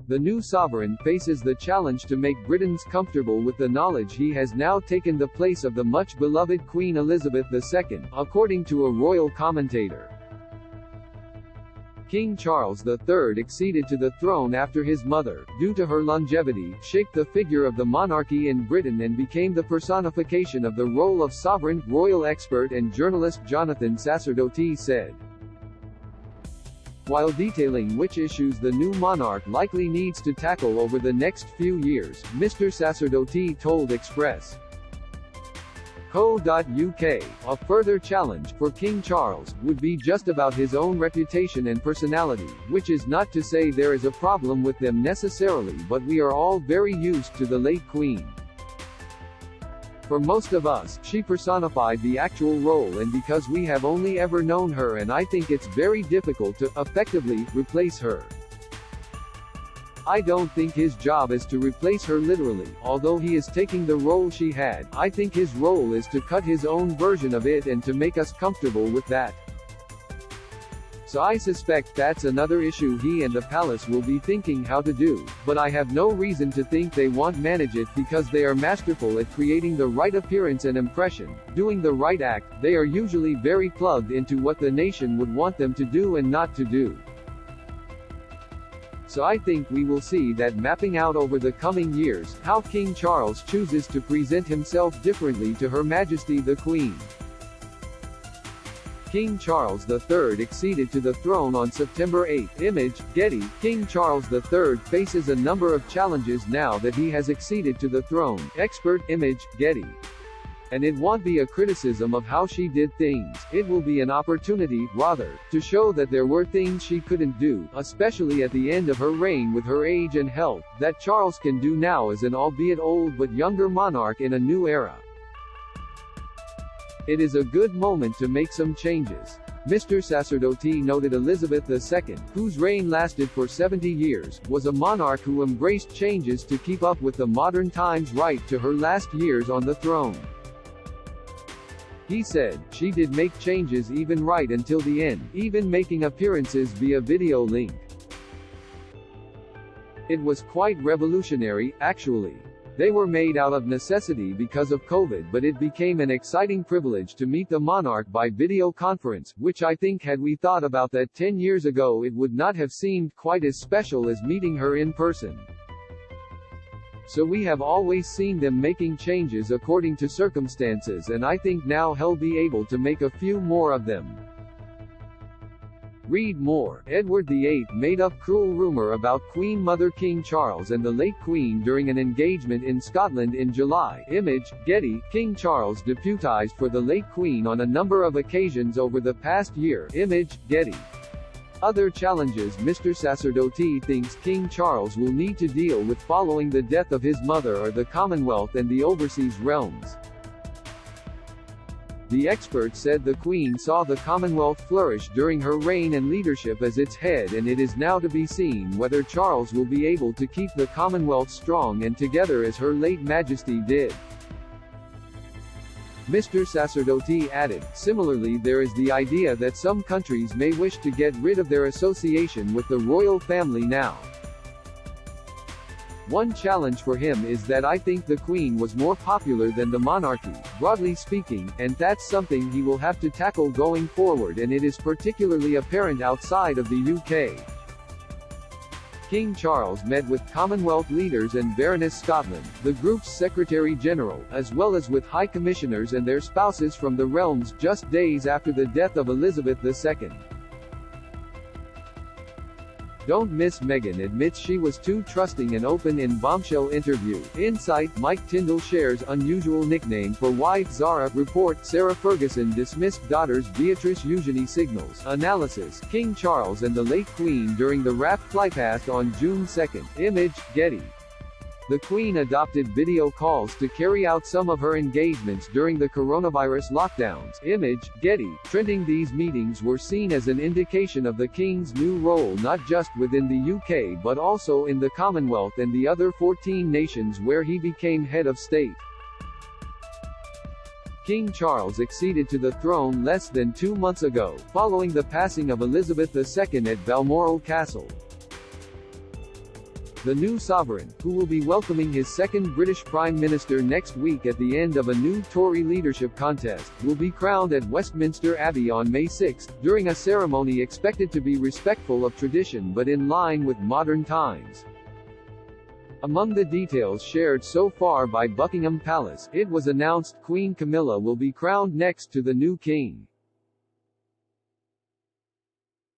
the new sovereign faces the challenge to make Britons comfortable with the knowledge he has now taken the place of the much-beloved Queen Elizabeth II, according to a royal commentator. King Charles III acceded to the throne after his mother, due to her longevity, shaped the figure of the monarchy in Britain and became the personification of the role of sovereign. Royal expert and journalist Jonathan Sacerdoti said. While detailing which issues the new monarch likely needs to tackle over the next few years, Mr. Sacerdoti told Express. Co.uk, a further challenge for King Charles would be just about his own reputation and personality, which is not to say there is a problem with them necessarily, but we are all very used to the late Queen. For most of us, she personified the actual role, and because we have only ever known her, and I think it's very difficult to, effectively, replace her. I don't think his job is to replace her literally, although he is taking the role she had. I think his role is to cut his own version of it and to make us comfortable with that. So I suspect that's another issue he and the palace will be thinking how to do, but I have no reason to think they won't manage it because they are masterful at creating the right appearance and impression, doing the right act. They are usually very plugged into what the nation would want them to do and not to do. So I think we will see that mapping out over the coming years, how King Charles chooses to present himself differently to Her Majesty the Queen. King Charles III acceded to the throne on September 8. Image, Getty. King Charles III faces a number of challenges now that he has acceded to the throne. Expert. Image, Getty. And it won't be a criticism of how she did things, it will be an opportunity, rather, to show that there were things she couldn't do, especially at the end of her reign with her age and health, that Charles can do now as an albeit old but younger monarch in a new era. It is a good moment to make some changes. Mr. Sacerdoti noted Elizabeth II, whose reign lasted for 70 years, was a monarch who embraced changes to keep up with the modern times right to her last years on the throne. He said, she did make changes even right until the end, even making appearances via video link. It was quite revolutionary, actually. They were made out of necessity because of COVID, but it became an exciting privilege to meet the monarch by video conference, which I think had we thought about that 10 years ago it would not have seemed quite as special as meeting her in person. So we have always seen them making changes according to circumstances, and I think now he'll be able to make a few more of them. Read more. Edward VIII made up cruel rumor about Queen Mother King Charles and the late Queen during an engagement in Scotland in July. Image, Getty. King Charles deputized for the late Queen on a number of occasions over the past year. Image, Getty. Other challenges Mr. Sacerdoti thinks King Charles will need to deal with following the death of his mother are the Commonwealth and the overseas realms. The expert said the Queen saw the Commonwealth flourish during her reign and leadership as its head, and it is now to be seen whether Charles will be able to keep the Commonwealth strong and together as Her late Majesty did. Mr. Sacerdoti added, similarly there is the idea that some countries may wish to get rid of their association with the royal family now. One challenge for him is that I think the Queen was more popular than the monarchy, broadly speaking, and that's something he will have to tackle going forward, and it is particularly apparent outside of the UK. King Charles met with Commonwealth leaders and Baroness Scotland, the group's Secretary-General, as well as with High Commissioners and their spouses from the realms just days after the death of Elizabeth II. Don't miss Meghan admits she was too trusting and open in bombshell interview. Insight. Mike Tyndall shares unusual nickname for wife Zara. Report. Sarah Ferguson dismissed daughters Beatrice Eugenie signals. Analysis. King Charles and the late Queen during the wrapped flypast on June 2nd. Image, Getty. The Queen adopted video calls to carry out some of her engagements during the coronavirus lockdowns. Image, Getty. Trending. These meetings were seen as an indication of the King's new role not just within the UK but also in the Commonwealth and the other 14 nations where he became head of state. King Charles acceded to the throne less than 2 months ago, following the passing of Elizabeth II at Balmoral Castle. The new sovereign, who will be welcoming his second British Prime Minister next week at the end of a new Tory leadership contest, will be crowned at Westminster Abbey on May 6, during a ceremony expected to be respectful of tradition but in line with modern times. Among the details shared so far by Buckingham Palace, it was announced Queen Camilla will be crowned next to the new king.